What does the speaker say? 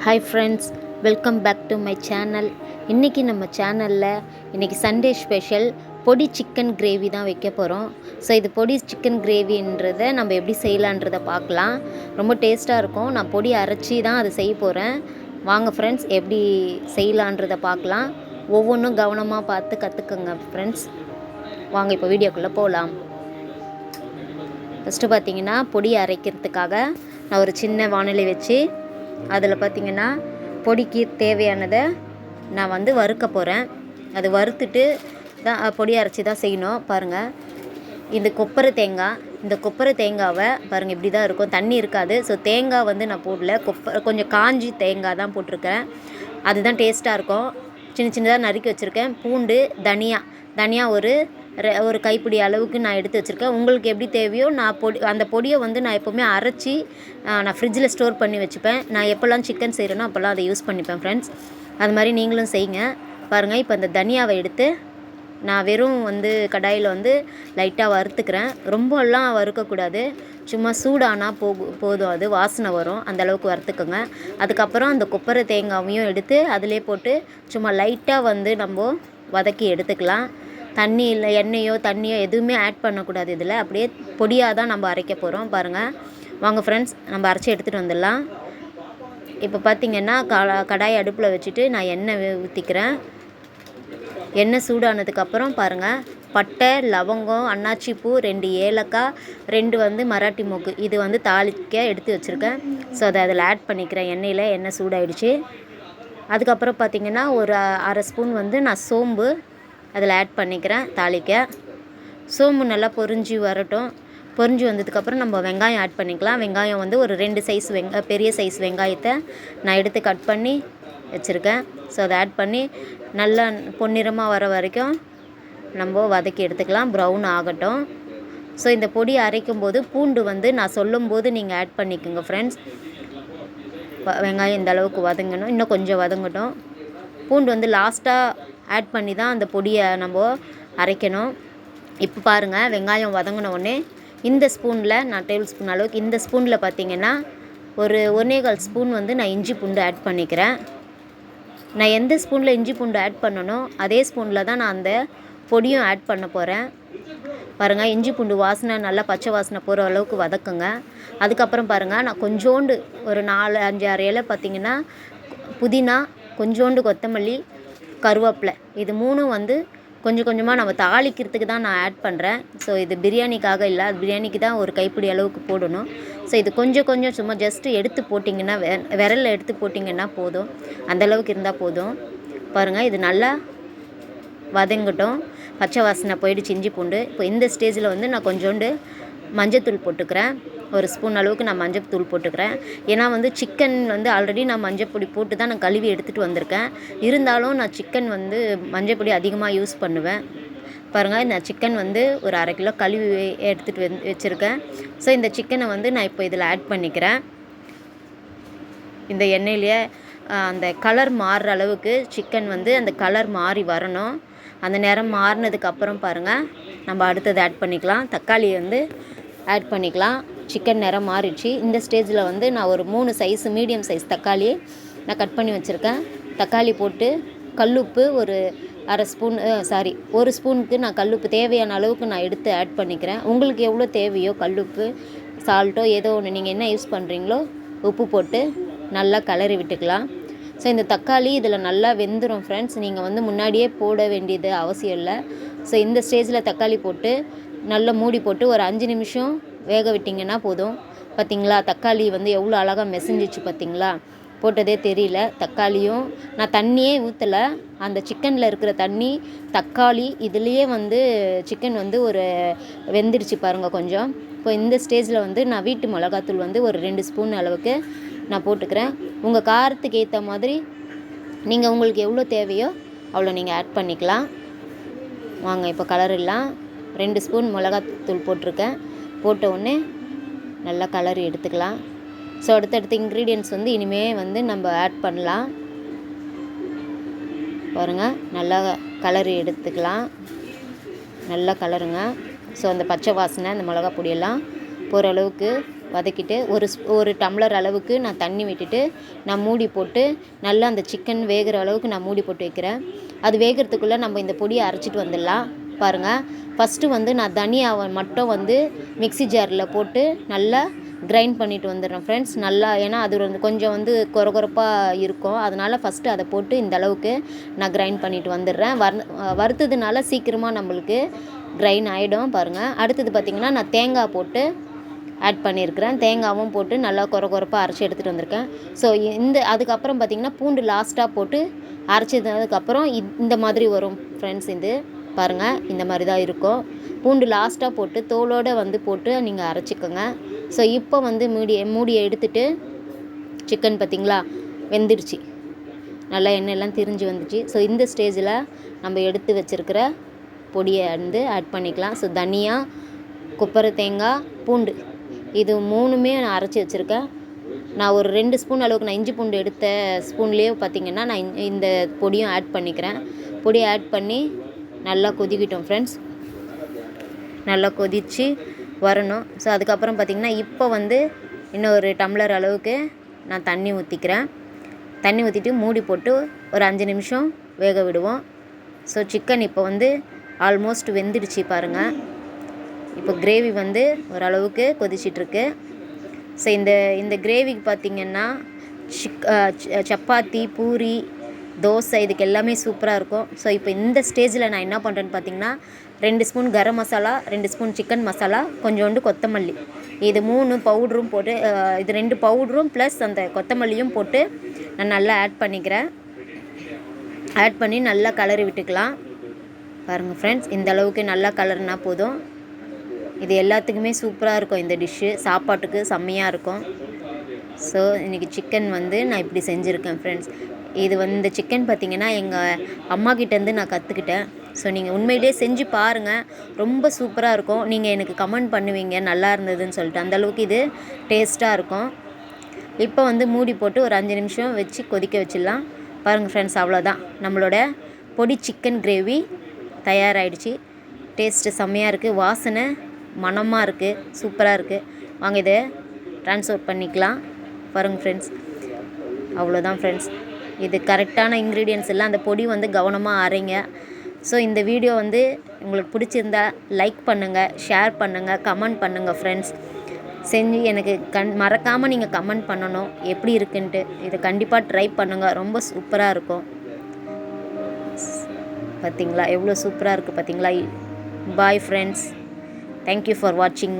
Hi friends, welcome back to my channel. இன்றைக்கி நம்ம சேனலில் இன்றைக்கி சண்டே ஸ்பெஷல் பொடி சிக்கன் கிரேவி தான் வைக்க போகிறோம். ஸோ இது பொடி சிக்கன் கிரேவின்றதை நம்ம எப்படி செய்யலான்றதை பார்க்கலாம். ரொம்ப டேஸ்ட்டாக இருக்கும். நான் பொடி அரைச்சி தான் அதை செய்ய போகிறேன். வாங்க ஃப்ரெண்ட்ஸ், எப்படி செய்யலான்றதை பார்க்கலாம். ஒவ்வொன்றும் கவனமாக பார்த்து கற்றுக்குங்க ஃப்ரெண்ட்ஸ். வாங்க இப்போ வீடியோக்குள்ளே போகலாம். ஃபஸ்ட்டு பார்த்திங்கன்னா பொடி அரைக்கிறதுக்காக நான் ஒரு சின்ன வானிலை வச்சு அதில் பார்த்திங்கன்னா பொடிக்கு தேவையானதை நான் வந்து வறுக்க போகிறேன். அது வறுத்துட்டு தான் பொடி அரைச்சி தான் செய்யணும். பாருங்கள், இந்த கொப்பரை தேங்காவை பாருங்கள், இப்படி தான் இருக்கும், தண்ணி இருக்காது. ஸோ தேங்காய் வந்து நான் போடல, கொஞ்சம் காஞ்சி தேங்காய் தான் போட்டிருக்கேன். அதுதான் டேஸ்ட்டாக இருக்கும். சின்ன சின்னதாக நறுக்கி வச்சுருக்கேன். பூண்டு, தனியா ஒரு கைப்பிடி அளவுக்கு நான் எடுத்து வச்சுருக்கேன். உங்களுக்கு எப்படி தேவையோ அந்த பொடியை வந்து நான் எப்போவுமே அரைச்சி நான் ஃப்ரிட்ஜில் ஸ்டோர் பண்ணி வச்சுப்பேன். நான் எப்போல்லாம் சிக்கன் செய்கிறேனோ அப்போல்லாம் அதை யூஸ் பண்ணிப்பேன் ஃப்ரெண்ட்ஸ். அது மாதிரி நீங்களும் செய்யுங்க. பாருங்கள், இப்போ அந்த தனியாவை எடுத்து நான் வெறும் வந்து கடாயில் வந்து லைட்டாக வறுத்துக்கிறேன். ரொம்பலாம் வறுக்கக்கூடாது, சும்மா சூடானால் போதும், அது வாசனை வரும், அந்தளவுக்கு வறுத்துக்கோங்க. அதுக்கப்புறம் அந்த கொப்பரை தேங்காவையும் எடுத்து அதிலே போட்டு சும்மா லைட்டாக வந்து நம்ம வதக்கி எடுத்துக்கலாம். தண்ணி இல்லை, எண்ணெயோ தண்ணியோ எதுவுமே ஆட் பண்ணக்கூடாது. இதில் அப்படியே பொடியாக தான் நம்ம அரைக்க போகிறோம். பாருங்கள், வாங்க ஃப்ரெண்ட்ஸ், நம்ம அரைச்சி எடுத்துகிட்டு வந்துடலாம். இப்போ பார்த்திங்கன்னா கடாய் அடுப்பில் வச்சுட்டு நான் எண்ணெய் ஊற்றிக்கிறேன். எண்ணெய் சூடானதுக்கப்புறம் பாருங்கள், பட்டை, லவங்கம், அன்னாச்சி பூ, 2 ஏலக்காய், 2 வந்து மராட்டி மொக்கு, இது வந்து தாளிக்க எடுத்து வச்சுருக்கேன். ஸோ அதை அதில் ஆட் பண்ணிக்கிறேன். எண்ணெய் சூடாயிடுச்சு. அதுக்கப்புறம் பார்த்திங்கன்னா ஒரு அரை ஸ்பூன் வந்து நான் சோம்பு அதில் ஆட் பண்ணிக்கிறேன் தாளிக்க. சோம்பு நல்லா பொரிஞ்சு வரட்டும். பொரிஞ்சு வந்ததுக்கப்புறம் நம்ம வெங்காயம் ஆட் பண்ணிக்கலாம். வெங்காயம் வந்து ஒரு 2 பெரிய சைஸ் வெங்காயத்தை நான் எடுத்து கட் பண்ணி வச்சுருக்கேன். ஸோ அதை ஆட் பண்ணி நல்லா பொன்னிறமாக வர வரைக்கும் நம்ம வதக்கி எடுத்துக்கலாம். ப்ரௌன் ஆகட்டும். ஸோ இந்த பொடி அரைக்கும்போது பூண்டு வந்து நான் சொல்லும்போது நீங்கள் ஆட் பண்ணிக்கோங்க ஃப்ரெண்ட்ஸ். வெங்காயம் இந்த அளவுக்கு வதங்கணும், இன்னும் கொஞ்சம் வதங்கட்டும். பூண்டு வந்து லாஸ்ட்டாக ஆட் பண்ணி தான் அந்த பொடியை நம்ம அரைக்கணும். இப்போ பாருங்கள், வெங்காயம் வதங்கின உடனே இந்த ஸ்பூனில் நான் டேபிள் ஸ்பூன் அளவுக்கு, இந்த ஸ்பூனில் பார்த்திங்கன்னா ஒரு 1.25 ஸ்பூன் வந்து நான் இஞ்சி பூண்டு ஆட் பண்ணிக்கிறேன். நான் எந்த ஸ்பூனில் இஞ்சி பூண்டு ஆட் பண்ணணும் அதே ஸ்பூனில் தான் நான் அந்த பொடியும் ஆட் பண்ண போகிறேன். பாருங்கள், இஞ்சி பூண்டு வாசனை நல்லா பச்சை வாசனை போகிற அளவுக்கு வதக்குங்க. அதுக்கப்புறம் பாருங்கள், நான் கொஞ்சோண்டு ஒரு 4-5-6 இலை பார்த்திங்கன்னா புதினா, கொஞ்சோண்டு கொத்தமல்லி, கருவேப்பிலை, இது 3 வந்து கொஞ்சம் கொஞ்சமாக நம்ம தாளிக்கிறதுக்கு தான் நான் ஆட் பண்ணுறேன். ஸோ இது பிரியாணிக்காக இல்லை, அது பிரியாணிக்கு தான் ஒரு கைப்பிடி அளவுக்கு போடணும். ஸோ இது கொஞ்சம் சும்மா ஜஸ்ட்டு எடுத்து போட்டிங்கன்னா, விரலில் எடுத்து போட்டிங்கன்னா போதும், அந்தளவுக்கு இருந்தால் போதும். பாருங்கள், இது நல்லா வதங்கட்டும். பச்சை வாசனை போயிடுச்சு இஞ்சி பூண்டு. இப்போ இந்த ஸ்டேஜில் வந்து நான் கொஞ்சோண்டு மஞ்சத்தூள் போட்டுக்கிறேன். ஒரு ஸ்பூன் அளவுக்கு நான் மஞ்சள் போட்டுக்கிறேன். ஏன்னா வந்து சிக்கன் வந்து ஆல்ரெடி நான் மஞ்சள் பொடி போட்டு தான் நான் கழுவி எடுத்துகிட்டு வந்திருக்கேன். இருந்தாலும் நான் சிக்கன் வந்து மஞ்சள் பொடி அதிகமாக யூஸ் பண்ணுவேன். பாருங்கள், நான் சிக்கன் வந்து ஒரு 1/2 கிலோ கழுவி எடுத்துகிட்டு வச்சுருக்கேன். ஸோ இந்த சிக்கனை வந்து நான் இப்போ இதில் ஆட் பண்ணிக்கிறேன். இந்த எண்ணெயிலேயே அந்த கலர் மாறுற அளவுக்கு சிக்கன் வந்து அந்த கலர் மாறி வரணும். அந்த நேரம் மாறினதுக்கப்புறம் பாருங்கள், நம்ம அடுத்தது ஆட் பண்ணிக்கலாம். தக்காளி வந்து ஆட் பண்ணிக்கலாம். சிக்கன் நிறம் மாறிடுச்சு. இந்த ஸ்டேஜில் வந்து நான் ஒரு 3 மீடியம் சைஸ் தக்காளி நான் கட் பண்ணி வச்சுருக்கேன். தக்காளி போட்டு கல்லுப்பு ஒரு 1 ஸ்பூனுக்கு நான் கல்லுப்பு தேவையான அளவுக்கு நான் எடுத்து ஆட் பண்ணிக்கிறேன். உங்களுக்கு எவ்வளோ தேவையோ கல்லுப்பு, சால்ட்டோ ஏதோ ஒன்று நீங்கள் என்ன யூஸ் பண்ணுறீங்களோ உப்பு போட்டு நல்லா கிளறி விட்டுக்கலாம். ஸோ இந்த தக்காளி இதில் நல்லா வெந்துடும் ஃப்ரெண்ட்ஸ். நீங்கள் வந்து முன்னாடியே போட வேண்டியது அவசியம் இல்லை. ஸோ இந்த ஸ்டேஜில் தக்காளி போட்டு நல்லா மூடி போட்டு ஒரு 5 நிமிஷம் வேக விட்டிங்கன்னா போதும். பார்த்திங்களா, தக்காளி வந்து எவ்வளோ அழகாக மெசஞ்சிச்சு பார்த்திங்களா, போட்டதே தெரியல. தக்காளியும் நான் தண்ணியே ஊற்றலை, அந்த சிக்கனில் இருக்கிற தண்ணி, தக்காளி இதுலேயே வந்து சிக்கன் வந்து ஒரு வெந்துடுச்சு பாருங்கள் கொஞ்சம். இப்போ இந்த ஸ்டேஜில் வந்து நான் வீட்டு மிளகாத்தூள் வந்து ஒரு 2 ஸ்பூன் அளவுக்கு நான் போட்டுக்கிறேன். உங்கள் காரத்துக்கு ஏற்ற மாதிரி நீங்கள் உங்களுக்கு எவ்வளோ தேவையோ அவ்வளோ நீங்கள் ஆட் பண்ணிக்கலாம். வாங்க இப்போ கலரிடலாம். 2 ஸ்பூன் மிளகாத்தூள் போட்டிருக்கேன். போட்ட உடனே நல்லா கலரி எடுத்துக்கலாம். ஸோ அடுத்தடுத்த இன்க்ரீடியன்ட்ஸ் வந்து இனிமேல் வந்து நம்ம ஆட் பண்ணலாம். பாருங்கள், நல்லா கலரி எடுத்துக்கலாம். நல்லா கலருங்க. ஸோ அந்த பச்சை வாசனை, அந்த மிளகா பொடியெல்லாம் போகிற அளவுக்கு வதக்கிட்டு ஒரு டம்ளர் அளவுக்கு நான் தண்ணி விட்டுட்டு நான் மூடி போட்டு நல்லா அந்த சிக்கன் வேகிற அளவுக்கு நான் மூடி போட்டு வைக்கிறேன். அது வேகிறதுக்குள்ளே நம்ம இந்த பொடியை அரைச்சிட்டு வந்துடலாம். பாருங்கள், ஃபஸ்ட்டு வந்து நான் தனியாவை மட்டும் வந்து மிக்ஸி ஜாரில் போட்டு நல்லா கிரைண்ட் பண்ணிட்டு வந்துடுறேன் ஃப்ரெண்ட்ஸ். நல்லா, ஏன்னா அது வந்து கொஞ்சம் வந்து கொரகொரப்பாக இருக்கும், அதனால் ஃபஸ்ட்டு அதை போட்டு இந்த அளவுக்கு நான் கிரைண்ட் பண்ணிட்டு வந்துடுறேன். வறுத்ததுனால சீக்கிரமாக நம்மளுக்கு கிரைண்ட் ஆகிடும். பாருங்கள், அடுத்தது பார்த்திங்கன்னா நான் தேங்காய் போட்டு ஆட் பண்ணியிருக்கிறேன். தேங்காவும் போட்டு நல்லா கொரகொரப்பாக அரைச்சி எடுத்துகிட்டு வந்திருக்கேன். ஸோ அதுக்கப்புறம் பார்த்திங்கன்னா பூண்டு லாஸ்ட்டாக போட்டு அரைச்சதுக்கப்புறம் இந்த மாதிரி வரும் ஃப்ரெண்ட்ஸ். இது பாருங்கள், இந்த மாதிரி தான் இருக்கும். பூண்டு லாஸ்ட்டாக போட்டு தோலோடு வந்து போட்டு நீங்கள் அரைச்சிக்கோங்க. ஸோ இப்போ வந்து மூடியை எடுத்துகிட்டு சிக்கன் பார்த்திங்களா வெந்துடுச்சு, நல்லா எண்ணெயெல்லாம் திரிஞ்சு வந்துச்சு. ஸோ இந்த ஸ்டேஜில் நம்ம எடுத்து வச்சுருக்கிற பொடியை வந்து ஆட் பண்ணிக்கலாம். ஸோ தனியா, கொப்பரை தேங்காய், பூண்டு இது 3மே நான் அரைச்சி வச்சுருக்கேன். நான் ஒரு 2 ஸ்பூன் அளவுக்கு நான் இஞ்சி பூண்டு எடுத்த ஸ்பூன்லேயே பார்த்திங்கன்னா நான் இந்த பொடியும் ஆட் பண்ணிக்கிறேன். பொடியை ஆட் பண்ணி நல்லா கொதிக்கிட்டோம் ஃப்ரெண்ட்ஸ். நல்லா கொதித்து வரணும். ஸோ அதுக்கப்புறம் பார்த்திங்கன்னா இப்போ வந்து இன்னும் ஒரு டம்ளர் அளவுக்கு நான் தண்ணி ஊற்றிக்கிறேன். தண்ணி ஊற்றிட்டு மூடி போட்டு ஒரு 5 நிமிஷம் வேக விடுவோம். ஸோ சிக்கன் இப்போ வந்து ஆல்மோஸ்ட் வெந்துடுச்சு பாருங்கள். இப்போ கிரேவி வந்து ஓரளவுக்கு கொதிச்சிட்ருக்கு. ஸோ இந்த கிரேவிக்கு பார்த்திங்கன்னா சப்பாத்தி, பூரி, தோசை இதுக்கு எல்லாமே சூப்பராக இருக்கும். ஸோ இப்போ இந்த ஸ்டேஜில் நான் என்ன பண்ணுறேன்னு பார்த்திங்கன்னா 2 spoon garam masala, 2 spoon chicken masala, கொஞ்சோண்டு கொத்தமல்லி, இது 3 பவுடரும் போட்டு இது 2 பவுடரும் ப்ளஸ் அந்த கொத்தமல்லியும் போட்டு நான் நல்லா ஆட் பண்ணிக்கிறேன். ஆட் பண்ணி நல்லா கலரி விட்டுக்கலாம். பாருங்கள் ஃப்ரெண்ட்ஸ், இந்த அளவுக்கு நல்லா கலர்னா போதும். இது எல்லாத்துக்குமே சூப்பராக இருக்கும். இந்த டிஷ்ஷு சாப்பாட்டுக்கு செம்மையாக இருக்கும். ஸோ இன்றைக்கி சிக்கன் வந்து நான் இப்படி செஞ்சுருக்கேன் ஃப்ரெண்ட்ஸ். இது வந்து இந்த சிக்கன் பார்த்திங்கன்னா எங்கள் அம்மாக்கிட்டேருந்து நான் கற்றுக்கிட்டேன். ஸோ நீங்கள் உண்மையிலே செஞ்சு பாருங்கள், ரொம்ப சூப்பராக இருக்கும். நீங்கள் எனக்கு கமெண்ட் பண்ணுவீங்க நல்லா இருந்ததுன்னு சொல்லிட்டு, அந்தளவுக்கு இது டேஸ்ட்டாக இருக்கும். இப்போ வந்து மூடி போட்டு ஒரு 5 நிமிஷம் வச்சு கொதிக்க வச்சிடலாம். பாருங்கள் ஃப்ரெண்ட்ஸ், அவ்வளோதான், நம்மளோட பொடி சிக்கன் கிரேவி தயாராகிடுச்சு. டேஸ்ட்டு செம்மையாக இருக்குது, வாசனை மணமாக இருக்குது, சூப்பராக இருக்குது. வாங்க இதை ட்ரான்ஸ்ஃபர் பண்ணிக்கலாம். பாருங்கள் ஃப்ரெண்ட்ஸ், அவ்வளோதான் ஃப்ரெண்ட்ஸ். இது கரெக்டான இன்க்ரீடியன்ஸ் எல்லாம் அந்த பொடி வந்து கவனமாக அரைங்க. ஸோ இந்த வீடியோ வந்து உங்களுக்கு பிடிச்சிருந்தா லைக் பண்ணுங்கள், ஷேர் பண்ணுங்கள், கமெண்ட் பண்ணுங்கள் ஃப்ரெண்ட்ஸ். செஞ்சு எனக்கு மறக்காமல் நீங்கள் கமெண்ட் பண்ணணும் எப்படி இருக்குன்ட்டு. இதை கண்டிப்பாக ட்ரை பண்ணுங்கள், ரொம்ப சூப்பராக இருக்கும். பார்த்திங்களா எவ்வளோ சூப்பராக இருக்குது பார்த்திங்களா. பாய் ஃப்ரெண்ட்ஸ், தேங்க்யூ ஃபார் வாட்சிங்.